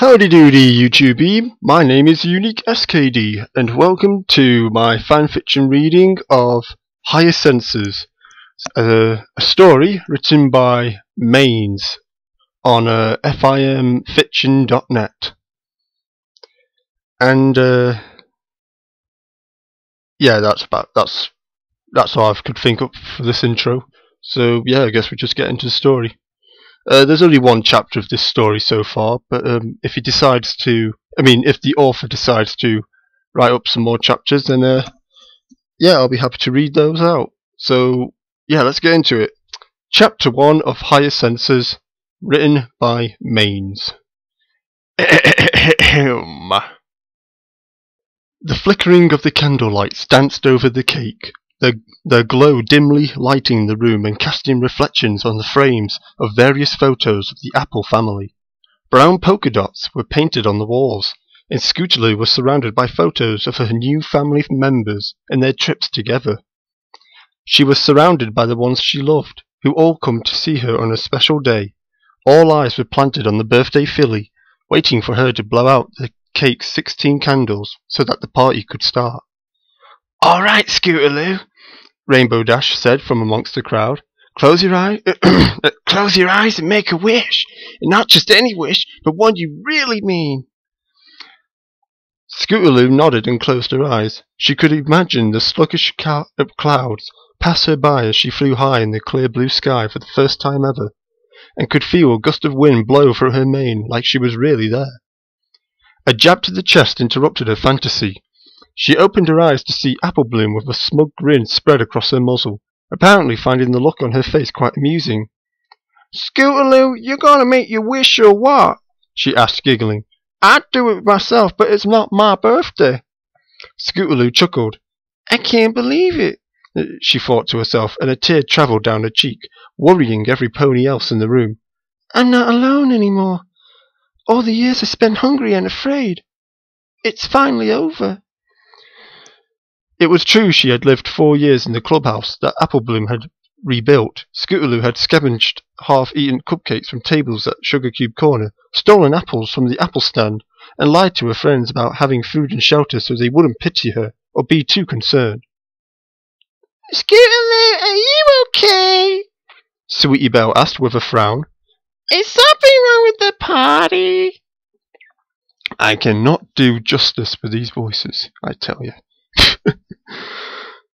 Howdy doody YouTube, my name is UniqueSKD and welcome to my fanfiction reading of Higher Senses, a story written by Mains on fimfiction.net. And yeah, that's all I could think up for this intro. So yeah, I guess we just get into the story. There's only one chapter of this story so far, but if the author decides to write up some more chapters, then yeah, I'll be happy to read those out. So yeah, let's get into it. Chapter 1 of Higher Senses, written by Mains. The flickering of the candlelights danced over the cake, their glow dimly lighting the room and casting reflections on the frames of various photos of the Apple family. Brown polka dots were painted on the walls, and Scootaloo was surrounded by photos of her new family members and their trips together. She was surrounded by the ones she loved, who all come to see her on a special day. All eyes were planted on the birthday filly, waiting for her to blow out the cake's 16 candles so that the party could start. "All right, Scootaloo," Rainbow Dash said from amongst the crowd. Close your eyes and make a wish. And not just any wish, but one you really mean." Scootaloo nodded and closed her eyes. She could imagine the sluggish clouds pass her by as she flew high in the clear blue sky for the first time ever, and could feel a gust of wind blow through her mane like she was really there. A jab to the chest interrupted her fantasy. She opened her eyes to see Apple Bloom with a smug grin spread across her muzzle, apparently finding the look on her face quite amusing. "Scootaloo, you gonna make your wish or what?" she asked, giggling. "I'd do it myself, but it's not my birthday." Scootaloo chuckled. "I can't believe it," she thought to herself, and a tear travelled down her cheek, worrying every pony else in the room. "I'm not alone anymore. All the years I spent hungry and afraid. It's finally over." It was true she had lived 4 years in the clubhouse that Apple Bloom had rebuilt. Scootaloo had scavenged half-eaten cupcakes from tables at Sugar Cube Corner, stolen apples from the apple stand, and lied to her friends about having food and shelter so they wouldn't pity her or be too concerned. "Scootaloo, are you okay?" Sweetie Belle asked with a frown. "Is something wrong with the party?" I cannot do justice for these voices, I tell you.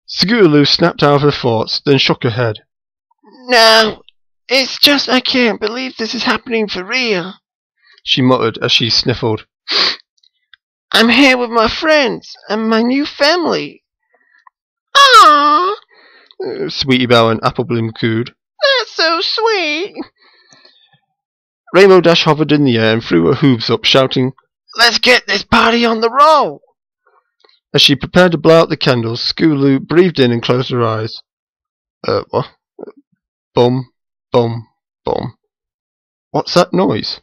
Scootaloo snapped out of her thoughts, then shook her head. "No, it's just I can't believe this is happening for real," she muttered as she sniffled. "I'm here with my friends and my new family." "Aww," Sweetie Belle and Apple Bloom cooed. "That's so sweet." Rainbow Dash hovered in the air and threw her hooves up, shouting, "Let's get this party on the roll!" As she prepared to blow out the candles, Scootaloo breathed in and closed her eyes. What? Bum, bum, bum. What's that noise?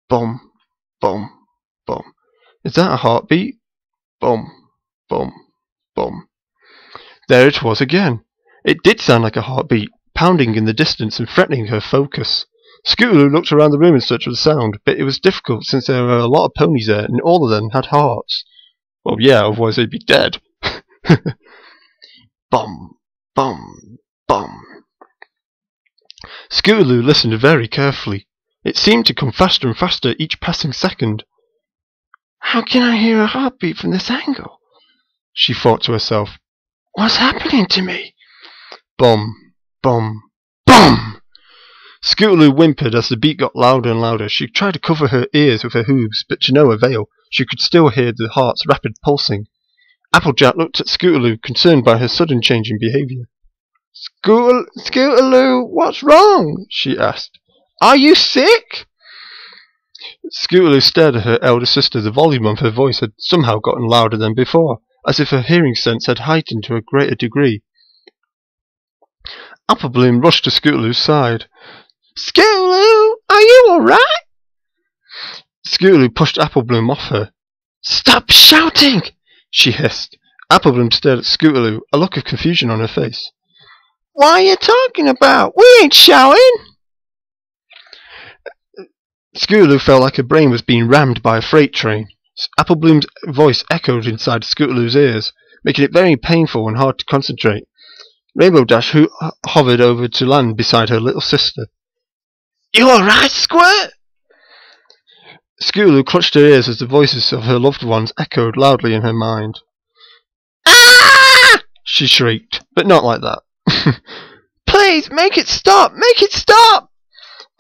Bum, bum, bum. Is that a heartbeat? Bum, bum, bum. There it was again. It did sound like a heartbeat, pounding in the distance and threatening her focus. Scootaloo looked around the room in search of the sound, but it was difficult since there were a lot of ponies there and all of them had hearts. Well, yeah, otherwise they'd be dead. Bum, bum, bum. Scootaloo listened very carefully. It seemed to come faster and faster each passing second. "How can I hear a heartbeat from this angle?" she thought to herself. "What's happening to me?" Bum, bum, bum! Scootaloo whimpered as the beat got louder and louder. She tried to cover her ears with her hooves, but to no avail. She could still hear the heart's rapid pulsing. Applejack looked at Scootaloo, concerned by her sudden change in behaviour. Scootaloo, what's wrong?" she asked. "Are you sick?" Scootaloo stared at her elder sister. The volume of her voice had somehow gotten louder than before, as if her hearing sense had heightened to a greater degree. Apple Bloom rushed to Scootaloo's side. "Scootaloo, are you all right?" Scootaloo pushed Apple Bloom off her. "Stop shouting!" she hissed. Apple Bloom stared at Scootaloo, a look of confusion on her face. "What are you talking about? We ain't shouting!" Scootaloo felt like her brain was being rammed by a freight train. Applebloom's voice echoed inside Scootaloo's ears, making it very painful and hard to concentrate. Rainbow Dash hovered over to land beside her little sister. "You alright, Squirt?" Scootaloo clutched her ears as the voices of her loved ones echoed loudly in her mind. "Ah!" she shrieked, but not like that. "Please, make it stop! Make it stop!"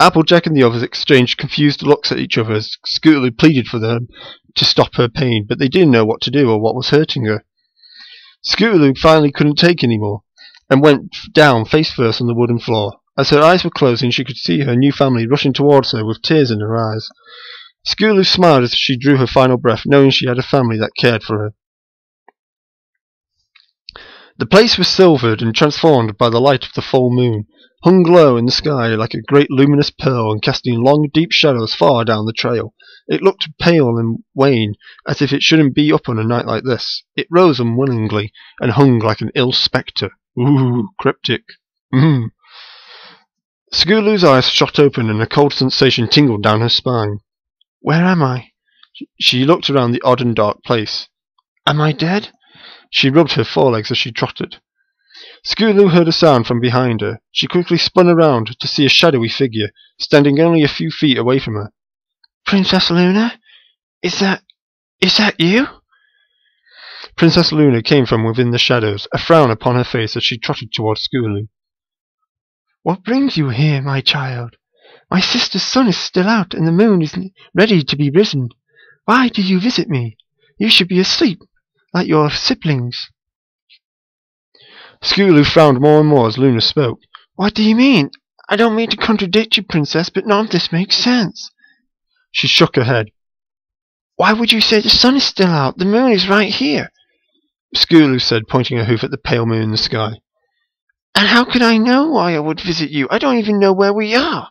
Applejack and the others exchanged confused looks at each other as Scootaloo pleaded for them to stop her pain, but they didn't know what to do or what was hurting her. Scootaloo finally couldn't take any more, and went down face first on the wooden floor. As her eyes were closing, she could see her new family rushing towards her with tears in her eyes. Scootaloo smiled as she drew her final breath, knowing she had a family that cared for her. The place was silvered and transformed by the light of the full moon, hung low in the sky like a great luminous pearl and casting long, deep shadows far down the trail. It looked pale and wan, as if it shouldn't be up on a night like this. It rose unwillingly and hung like an ill spectre. Ooh, cryptic. Scootaloo's eyes shot open and a cold sensation tingled down her spine. Where am I? She looked around the odd and dark place. Am I dead? She rubbed her forelegs as she trotted. Scootaloo heard a sound from behind her. She quickly spun around to see a shadowy figure, standing only a few feet away from her. Princess Luna? Is that you? Princess Luna came from within the shadows, a frown upon her face as she trotted towards Scootaloo. What brings you here, my child? My sister's sun is still out, and the moon is ready to be risen. Why do you visit me? You should be asleep, like your siblings. Scootaloo frowned more and more as Luna spoke. What do you mean? I don't mean to contradict you, Princess, but none of this makes sense. She shook her head. Why would you say the sun is still out? The moon is right here, Scootaloo said, pointing her hoof at the pale moon in the sky. And how could I know why I would visit you? I don't even know where we are.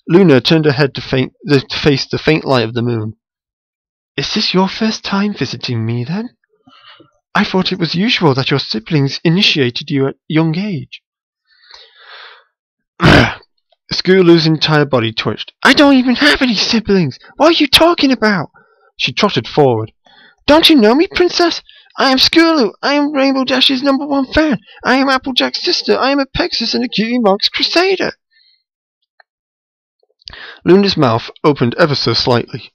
Luna turned her head to face the faint light of the moon. Is this your first time visiting me, then? I thought it was usual that your siblings initiated you at a young age. Scootaloo's entire body twitched. I don't even have any siblings. What are you talking about? She trotted forward. Don't you know me, Princess? I am Scootaloo. I am Rainbow Dash's #1 fan. I am Applejack's sister. I am a Pegasus and a Cutie Mark's Crusader. Luna's mouth opened ever so slightly.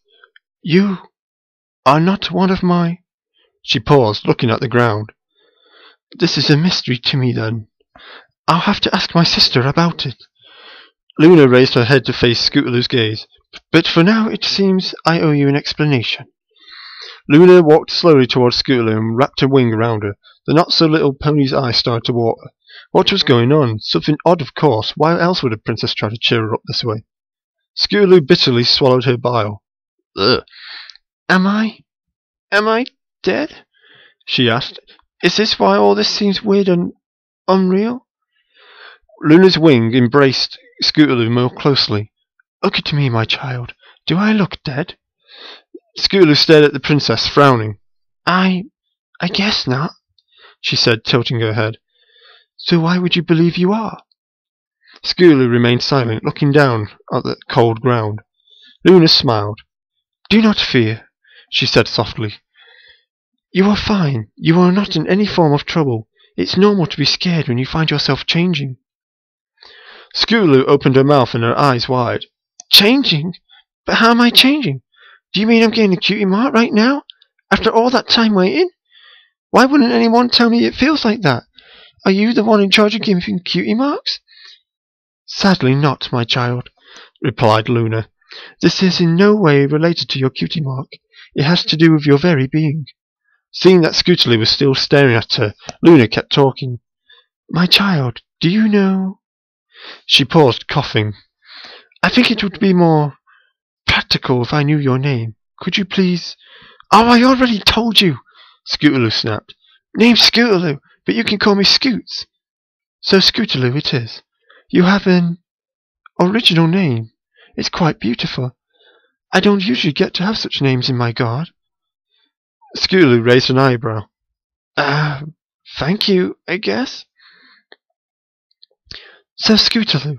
You are not one of my... She paused, looking at the ground. This is a mystery to me, then. I'll have to ask my sister about it. Luna raised her head to face Scootaloo's gaze. But for now, it seems I owe you an explanation. Luna walked slowly towards Scootaloo and wrapped her wing around her. The not-so-little pony's eyes started to water. What was going on? Something odd, of course. Why else would a princess try to cheer her up this way? Scootaloo bitterly swallowed her bile. Ugh. Am I dead? She asked. Is this why all this seems weird and unreal? Luna's wing embraced Scootaloo more closely. Look at me, my child. Do I look dead? Scootaloo stared at the princess, frowning. I guess not, she said, tilting her head. So why would you believe you are? Scootaloo remained silent, looking down at the cold ground. Luna smiled. Do not fear, she said softly. You are fine. You are not in any form of trouble. It's normal to be scared when you find yourself changing. Scootaloo opened her mouth and her eyes wide. Changing? But how am I changing? Do you mean I'm getting a cutie mark right now? After all that time waiting? Why wouldn't anyone tell me it feels like that? Are you the one in charge of giving cutie marks? Sadly not, my child, replied Luna. This is in no way related to your cutie mark. It has to do with your very being. Seeing that Scootaloo was still staring at her, Luna kept talking. My child, do you know... She paused, coughing. I think it would be more practical if I knew your name. Could you please... Oh, I already told you, Scootaloo snapped. Name's Scootaloo, but you can call me Scoots. So Scootaloo it is. You have an original name. It's quite beautiful. I don't usually get to have such names in my guard. Scootaloo raised an eyebrow. Thank you, I guess. So Scootaloo,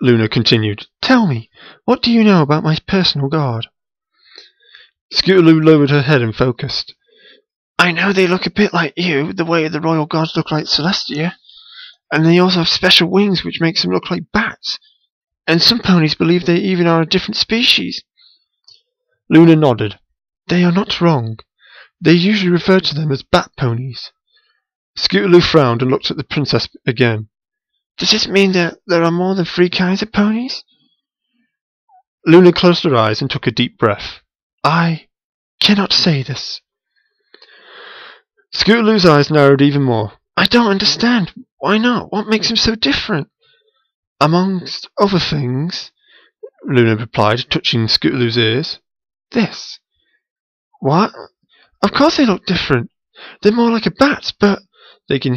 Luna continued. Tell me, what do you know about my personal guard? Scootaloo lowered her head and focused. I know they look a bit like you, the way the royal guards look like Celestia. And they also have special wings which makes them look like bats. And some ponies believe they even are a different species. Luna nodded. They are not wrong. They usually refer to them as bat ponies. Scootaloo frowned and looked at the princess again. Does this mean that there are more than 3 kinds of ponies? Luna closed her eyes and took a deep breath. I cannot say this. Scootaloo's eyes narrowed even more. I don't understand. Why not? What makes them so different? Amongst other things, Luna replied, touching Scootaloo's ears. This. What? Of course they look different. They're more like a bat, but they can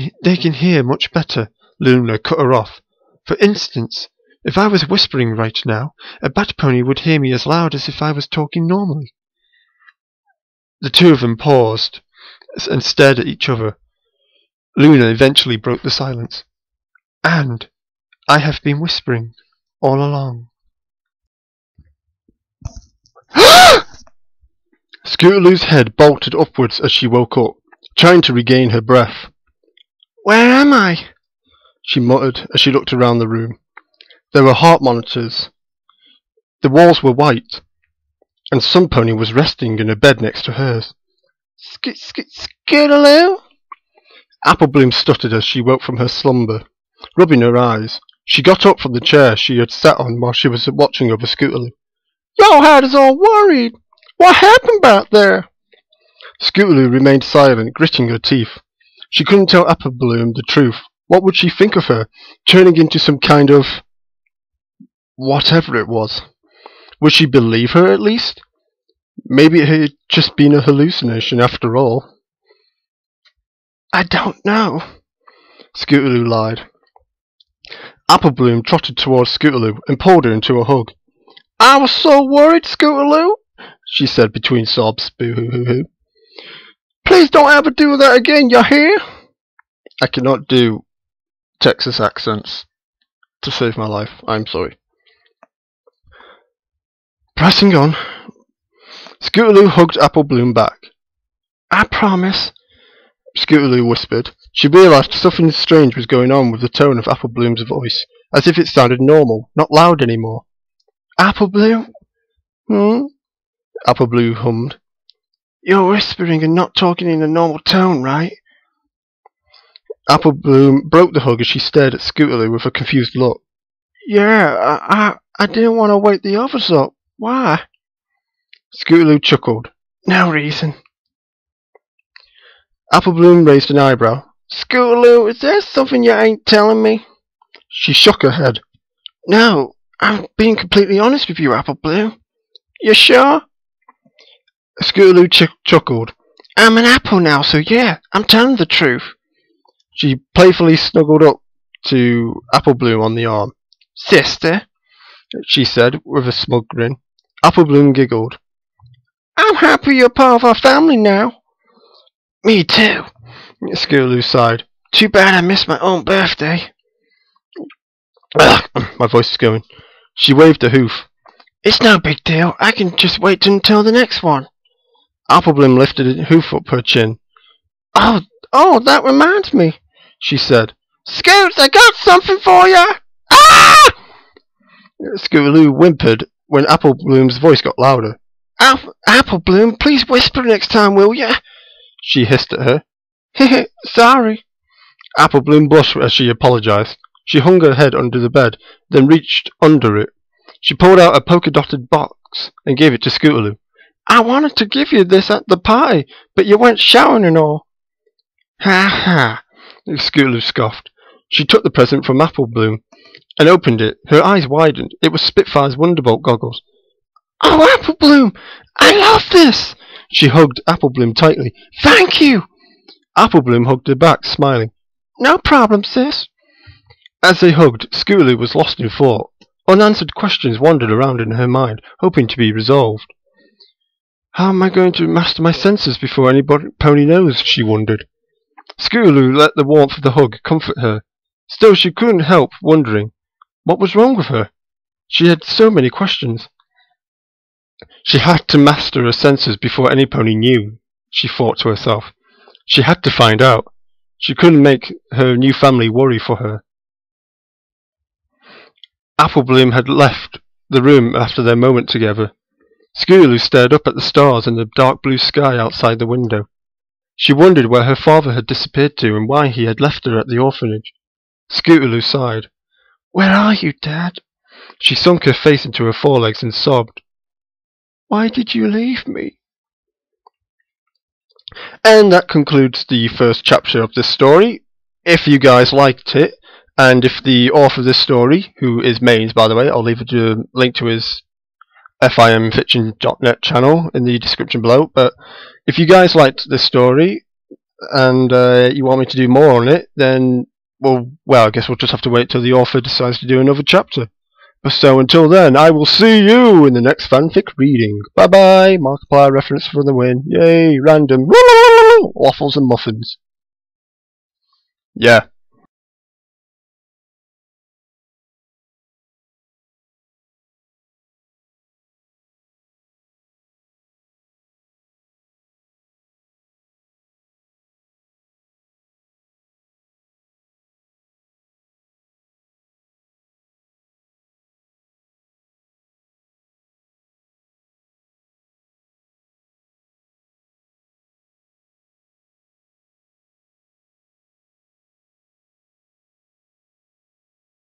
hear much better. Luna cut her off. For instance, if I was whispering right now, a bat pony would hear me as loud as if I was talking normally. The two of them paused and stared at each other. Luna eventually broke the silence. And I have been whispering all along. Scootaloo's head bolted upwards as she woke up, trying to regain her breath. Where am I? She muttered as she looked around the room. There were heart monitors. The walls were white, and some pony was resting in a bed next to hers. Scootaloo? Applebloom stuttered as she woke from her slumber, rubbing her eyes. She got up from the chair she had sat on while she was watching over Scootaloo. Your head is all worried. What happened back there? Scootaloo remained silent, gritting her teeth. She couldn't tell Applebloom the truth. What would she think of her, turning into some kind of... whatever it was? Would she believe her at least? Maybe it had just been a hallucination after all. I don't know, Scootaloo lied. Applebloom trotted towards Scootaloo and pulled her into a hug. I was so worried, Scootaloo, she said between sobs. Boo-hoo-hoo-hoo. Please don't ever do that again, you hear? I cannot do Texas accents to save my life. I'm sorry. Pressing on, Scootaloo hugged Applebloom back. I promise, Scootaloo whispered. She realised something strange was going on with the tone of Applebloom's voice, as if it sounded normal, not loud anymore. Applebloom? Applebloom hummed. You're whispering and not talking in a normal tone, right? Applebloom broke the hug as she stared at Scootaloo with a confused look. Yeah, I didn't want to wake the others up. Why? Scootaloo chuckled. No reason. Applebloom raised an eyebrow. Scootaloo, is there something you ain't telling me? She shook her head. No, I'm being completely honest with you, Applebloom. You sure? Scootaloo chuckled. I'm an apple now, so yeah, I'm telling the truth. She playfully snuggled up to Applebloom on the arm. Sister, she said with a smug grin. Applebloom giggled. I'm happy you're part of our family now. Me too, Scootaloo sighed. Too bad I missed my own birthday. My voice is going. She waved a hoof. It's no big deal. I can just wait until the next one. Applebloom lifted a hoof up her chin. Oh, that reminds me, she said. Scoots, I got something for you! Ah! Scootaloo whimpered when Applebloom's voice got louder. Applebloom, please whisper next time, will ya? She hissed at her. Sorry. Applebloom blushed as she apologized. She hung her head under the bed, then reached under it. She pulled out a polka-dotted box and gave it to Scootaloo. I wanted to give you this at the party, but you went shouting and all. Ha ha, Scootaloo scoffed. She took the present from Applebloom and opened it. Her eyes widened. It was Spitfire's Wonderbolt goggles. Oh, Applebloom! I love this! She hugged Applebloom tightly. Thank you! Applebloom hugged her back, smiling. No problem, sis. As they hugged, Scootaloo was lost in thought. Unanswered questions wandered around in her mind, hoping to be resolved. How am I going to master my senses before any pony knows? She wondered. Scootaloo let the warmth of the hug comfort her. Still, she couldn't help wondering what was wrong with her. She had so many questions. She had to master her senses before any pony knew, she thought to herself. She had to find out. She couldn't make her new family worry for her. Applebloom had left the room after their moment together. Scootaloo stared up at the stars and the dark blue sky outside the window. She wondered where her father had disappeared to and why he had left her at the orphanage. Scootaloo sighed. "Where are you, Dad?" She sunk her face into her forelegs and sobbed. "Why did you leave me?" And that concludes the first chapter of this story. If you guys liked it, and if the author of this story, who is Maines by the way, I'll leave a link to his fimfiction.net channel in the description below, but if you guys liked this story and you want me to do more on it, then well, I guess we'll just have to wait till the author decides to do another chapter. So until then, I will see you in the next fanfic reading. Bye bye! Markiplier reference for the win. Yay, random. Waffles and muffins. Yeah.